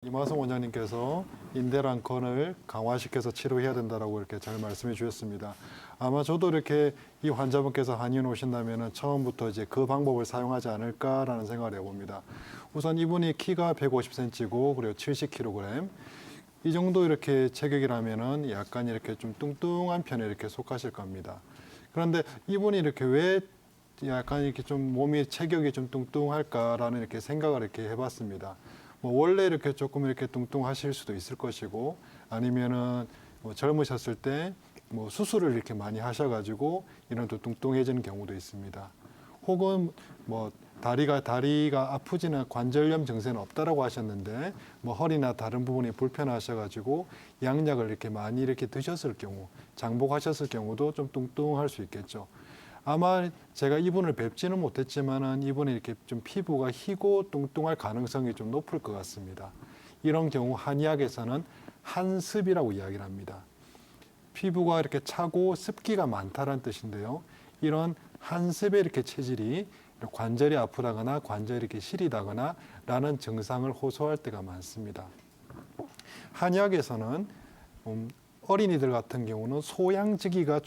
이마성 원장님께서 인대랑 건을 강화시켜서 치료해야 된다라고 이렇게 잘 말씀해 주셨습니다. 아마 저도 이렇게 이 환자분께서 한의원 오신다면은 처음부터 이제 그 방법을 사용하지 않을까라는 생각을 해봅니다. 우선 이분이 키가 150cm고 그리고 70kg. 이 정도 이렇게 체격이라면은 약간 이렇게 좀 뚱뚱한 편에 이렇게 속하실 겁니다. 그런데 이분이 이렇게 왜 약간 이렇게 좀 몸이 체격이 좀 뚱뚱할까라는 이렇게 생각을 이렇게 해봤습니다. 뭐 원래 이렇게 조금 이렇게 뚱뚱하실 수도 있을 것이고 아니면은 뭐 젊으셨을 때 뭐 수술을 이렇게 많이 하셔가지고 이런 또 뚱뚱해지는 경우도 있습니다. 혹은 뭐 다리가 아프지는 관절염 증세는 없다라고 하셨는데 뭐 허리나 다른 부분이 불편하셔가지고 양약을 이렇게 많이 이렇게 드셨을 경우 장복하셨을 경우도 좀 뚱뚱할 수 있겠죠. 아마 제가 이분을 뵙지는 못했지만은 이분이 이렇게 좀 피부가 희고 뚱뚱할 가능성이 좀 높을 것 같습니다. 이런 경우 한의학에서는 한습이라고 이야기를 합니다. 피부가 이렇게 차고 습기가 많다는 뜻인데요. 이런 한습의 이렇게 체질이 관절이 아프다거나 관절이 이렇게 시리다거나 라는 증상을 호소할 때가 많습니다. 한의학에서는 어린이들 같은 경우는 소양지기가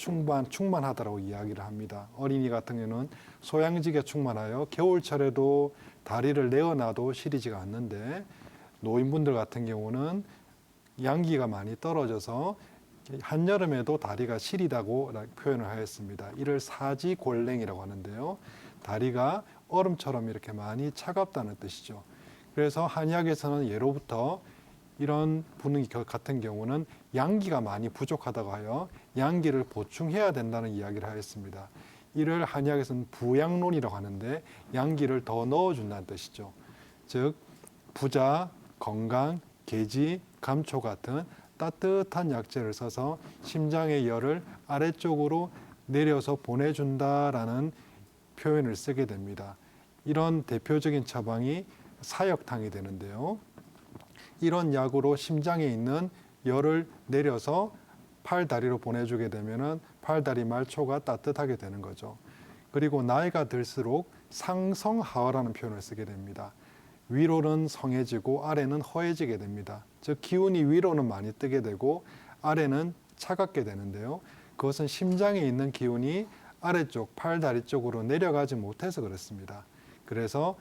충만하다고 이야기를 합니다. 어린이 같은 경우는 소양지기가 충만하여 겨울철에도 다리를 내어놔도 시리지가 않는데 노인분들 같은 경우는 양기가 많이 떨어져서 한여름에도 다리가 시리다고 표현을 하였습니다. 이를 사지골랭이라고 하는데요. 다리가 얼음처럼 이렇게 많이 차갑다는 뜻이죠. 그래서 한의학에서는 예로부터 이런 분 같은 경우는 양기가 많이 부족하다고 하여 양기를 보충해야 된다는 이야기를 하였습니다. 이를 한의학에서는 부양론이라고 하는데 양기를 더 넣어준다는 뜻이죠. 즉 부자, 건강, 계지, 감초 같은 따뜻한 약재를 써서 심장의 열을 아래쪽으로 내려서 보내준다라는 표현을 쓰게 됩니다. 이런 대표적인 처방이 사역탕이 되는데요. 이런 약으로 심장에 있는 열을 내려서 팔다리로 보내주게 되면은 팔다리 말초가 따뜻하게 되는 거죠. 그리고 나이가 들수록 상성하화라는 표현을 쓰게 됩니다. 위로는 성해지고 아래는 허해지게 됩니다. 즉 기운이 위로는 많이 뜨게 되고 아래는 차갑게 되는데요. 그것은 심장에 있는 기운이 아래쪽 팔다리 쪽으로 내려가지 못해서 그렇습니다. 그래서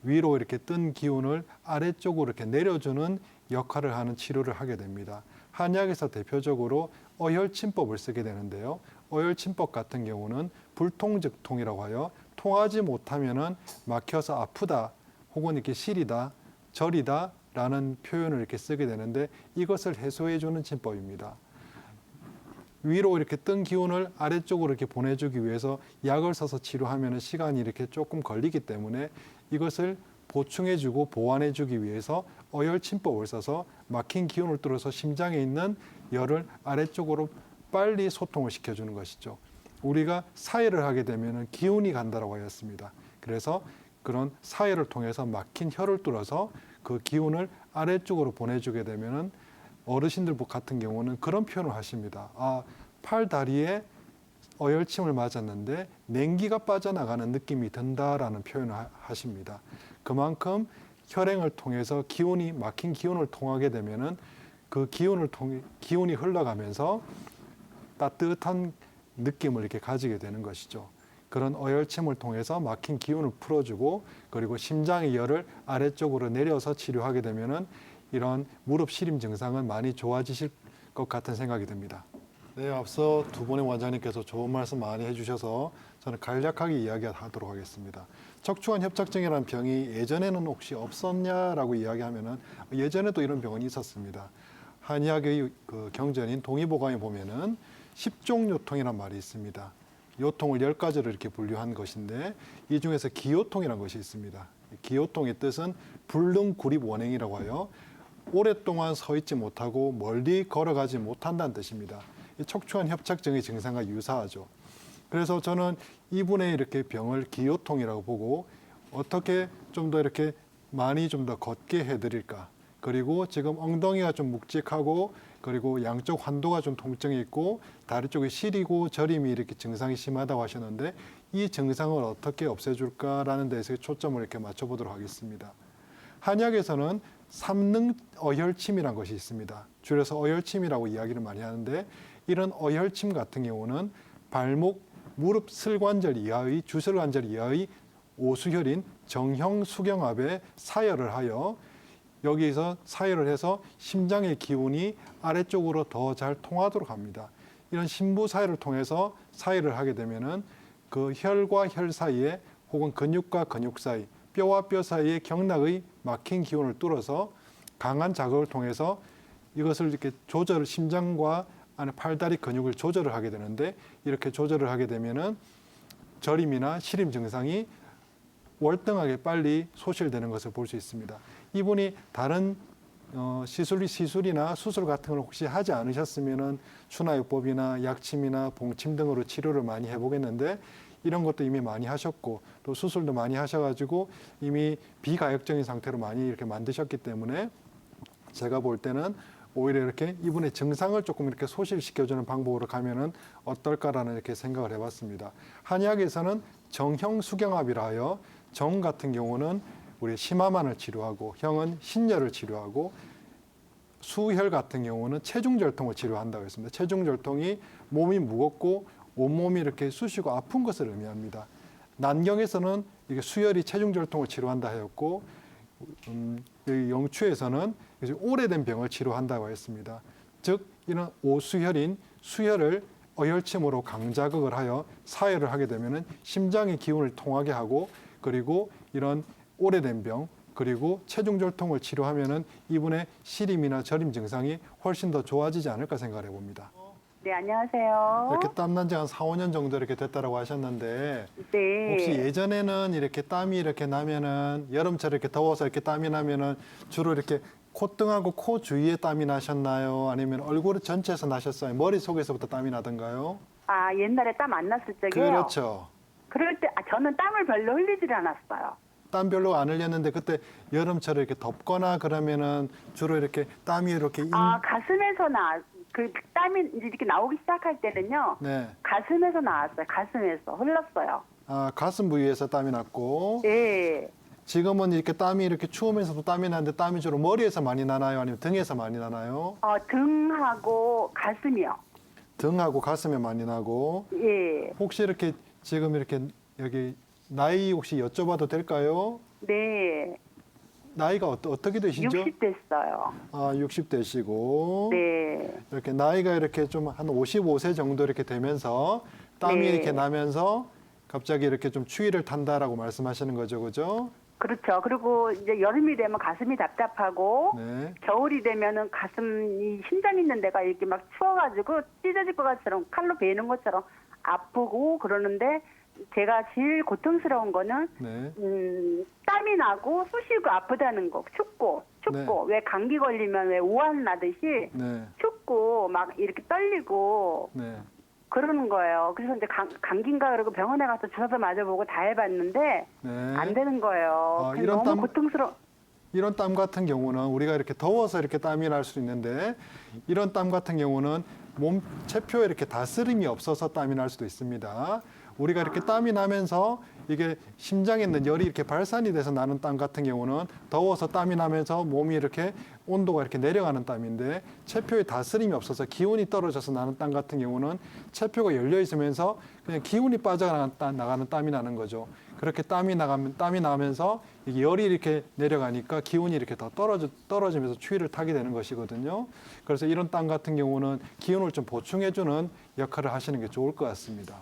위로 이렇게 뜬 기운을 아래쪽으로 이렇게 내려주는 역할을 하는 치료를 하게 됩니다. 한의학에서 대표적으로 어혈침법을 쓰게 되는데요. 어혈침법 같은 경우는 불통즉통이라고 하여 통하지 못하면은 막혀서 아프다 혹은 이렇게 시리다, 저리다 라는 표현을 이렇게 쓰게 되는데 이것을 해소해 주는 침법입니다. 위로 이렇게 뜬 기운을 아래쪽으로 이렇게 보내주기 위해서 약을 써서 치료하면 시간이 이렇게 조금 걸리기 때문에 이것을 보충해주고 보완해주기 위해서 어혈침법을 써서 막힌 기운을 뚫어서 심장에 있는 열을 아래쪽으로 빨리 소통을 시켜주는 것이죠. 우리가 사혈을 하게 되면 기운이 간다고 하였습니다. 그래서 그런 사혈을 통해서 막힌 혀를 뚫어서 그 기운을 아래쪽으로 보내주게 되면은 어르신들 같은 경우는 그런 표현을 하십니다. 아, 팔 다리에 어혈침을 맞았는데 냉기가 빠져나가는 느낌이 든다라는 표현을 하십니다. 그만큼 혈행을 통해서 기운이 막힌 기운을 통하게 되면은 그 기운이 흘러가면서 따뜻한 느낌을 이렇게 가지게 되는 것이죠. 그런 어혈침을 통해서 막힌 기운을 풀어주고 그리고 심장의 열을 아래쪽으로 내려서 치료하게 되면은 이런 무릎 시림 증상은 많이 좋아지실 것 같은 생각이 듭니다. 네, 앞서 두 분의 원장님께서 좋은 말씀 많이 해주셔서 저는 간략하게 이야기하도록 하겠습니다. 척추관 협착증이라는 병이 예전에는 혹시 없었냐라고 이야기하면은 예전에도 이런 병은 있었습니다. 한의학의 그 경전인 동의보감에 보면은 십종요통이라는 말이 있습니다. 요통을 10가지로 이렇게 분류한 것인데 이 중에서 기요통이라는 것이 있습니다. 기요통의 뜻은 불능구립원행이라고 하여 오랫동안 서 있지 못하고 멀리 걸어가지 못한다는 뜻입니다. 이 척추관 협착증의 증상과 유사하죠. 그래서 저는 이분의 이렇게 병을 기요통이라고 보고 어떻게 좀 더 이렇게 많이 좀 더 걷게 해드릴까. 그리고 지금 엉덩이가 좀 묵직하고 그리고 양쪽 환도가 좀 통증이 있고 다리 쪽이 시리고 저림이 이렇게 증상이 심하다고 하셨는데 이 증상을 어떻게 없애줄까라는 데서 초점을 이렇게 맞춰보도록 하겠습니다. 한약에서는 삼능 어혈침이라는 것이 있습니다. 줄여서 어혈침이라고 이야기를 많이 하는데 이런 어혈침 같은 경우는 발목, 무릎 슬관절 이하의 주슬관절 이하의 오수혈인 정형수경압에 사혈을 하여 여기서 사혈을 해서 심장의 기운이 아래쪽으로 더 잘 통하도록 합니다. 이런 심부 사혈을 통해서 사혈을 하게 되면은 그 혈과 혈 사이에 혹은 근육과 근육 사이, 뼈와 뼈 사이의 경락의 막힌 기운을 뚫어서 강한 자극을 통해서 이것을 이렇게 조절을 심장과 안에 팔다리 근육을 조절을 하게 되는데 이렇게 조절을 하게 되면은 저림이나 시림 증상이 월등하게 빨리 소실되는 것을 볼 수 있습니다. 이분이 다른 시술이나 수술 같은 걸 혹시 하지 않으셨으면은 추나요법이나 약침이나 봉침 등으로 치료를 많이 해보겠는데 이런 것도 이미 많이 하셨고 또 수술도 많이 하셔가지고 이미 비가역적인 상태로 많이 이렇게 만드셨기 때문에 제가 볼 때는 오히려 이렇게 이분의 증상을 조금 이렇게 소실시켜주는 방법으로 가면은 어떨까라는 이렇게 생각을 해봤습니다. 한의학에서는 정형수경압이라 하여 정 같은 경우는 우리 심화만을 치료하고 형은 신혈을 치료하고 수혈 같은 경우는 체중절통을 치료한다고 했습니다. 체중절통이 몸이 무겁고 온몸이 이렇게 쑤시고 아픈 것을 의미합니다. 난경에서는 이게 수혈이 체중절통을 치료한다 하였고 여기 영추에서는 오래된 병을 치료한다고 했습니다. 즉 이런 오수혈인 수혈을 어혈침으로 강자극을 하여 사혈을 하게 되면은 심장의 기운을 통하게 하고 그리고 이런 오래된 병 그리고 체중절통을 치료하면은 이분의 시림이나 저림 증상이 훨씬 더 좋아지지 않을까 생각해 봅니다. 네, 안녕하세요. 이렇게 땀난 지 한 4, 5년 정도 이렇게 됐다라고 하셨는데 네. 혹시 예전에는 이렇게 땀이 이렇게 나면은 여름철에 이렇게 더워서 이렇게 땀이 나면은 주로 이렇게 콧등하고 코 주위에 땀이 나셨나요? 아니면 얼굴 전체에서 나셨어요? 머릿속에서부터 땀이 나던가요? 아, 옛날에 땀 안 났을 적이요? 그렇죠. 그럴 때 저는 땀을 별로 흘리질 않았어요. 땀 별로 안 흘렸는데 그때 여름철에 이렇게 덥거나 그러면은 주로 이렇게 땀이 이렇게 가슴에서 그 땀이 이렇게 나오기 시작할 때는요. 네. 가슴에서 나왔어요. 가슴에서 흘렀어요. 아, 가슴 부위에서 땀이 났고 네. 지금은 이렇게 땀이 이렇게 추우면서도 땀이 나는데 땀이 주로 머리에서 많이 나나요? 아니면 등에서 많이 나나요? 등하고 가슴이요. 등하고 가슴에 많이 나고 예. 혹시 이렇게 지금 이렇게 여기 나이 혹시 여쭤봐도 될까요? 네. 나이가 어떻게 되시죠? 60 됐어요. 아, 60대시고 네. 이렇게 나이가 이렇게 좀 한 55세 정도 이렇게 되면서 땀이 네. 이렇게 나면서 갑자기 이렇게 좀 추위를 탄다라고 말씀하시는 거죠, 그죠? 그렇죠. 그리고 이제 여름이 되면 가슴이 답답하고 네. 겨울이 되면은 가슴이 심장 있는 데가 이렇게 막 추워가지고 찢어질 것처럼 칼로 베이는 것처럼 아프고 그러는데 제가 제일 고통스러운 거는 네. 땀이 나고 쑤시고 아프다는 거. 춥고 네. 왜 감기 걸리면 왜 오한 나듯이 네. 춥고 막 이렇게 떨리고 네. 그러는 거예요. 그래서 이제 감기인가 그러고 병원에 가서 주사도 맞아보고 다 해봤는데 네. 안 되는 거예요. 그래서 이런 너무 고통스러워. 이런 땀 같은 경우는 우리가 이렇게 더워서 이렇게 땀이 날 수 있는데 이런 땀 같은 경우는 몸 체표에 이렇게 다스림이 없어서 땀이 날 수도 있습니다. 우리가 이렇게 땀이 나면서 이게 심장에 있는 열이 이렇게 발산이 돼서 나는 땀 같은 경우는 더워서 땀이 나면서 몸이 이렇게 온도가 이렇게 내려가는 땀인데 체표에 다스림이 없어서 기온이 떨어져서 나는 땀 같은 경우는 체표가 열려 있으면서 그냥 기운이 빠져나가는 땀이 나는 거죠. 그렇게 땀이 나면서 이게 열이 이렇게 내려가니까 기운이 이렇게 더 떨어지면서 추위를 타게 되는 것이거든요. 그래서 이런 땀 같은 경우는 기운을 좀 보충해주는 역할을 하시는 게 좋을 것 같습니다.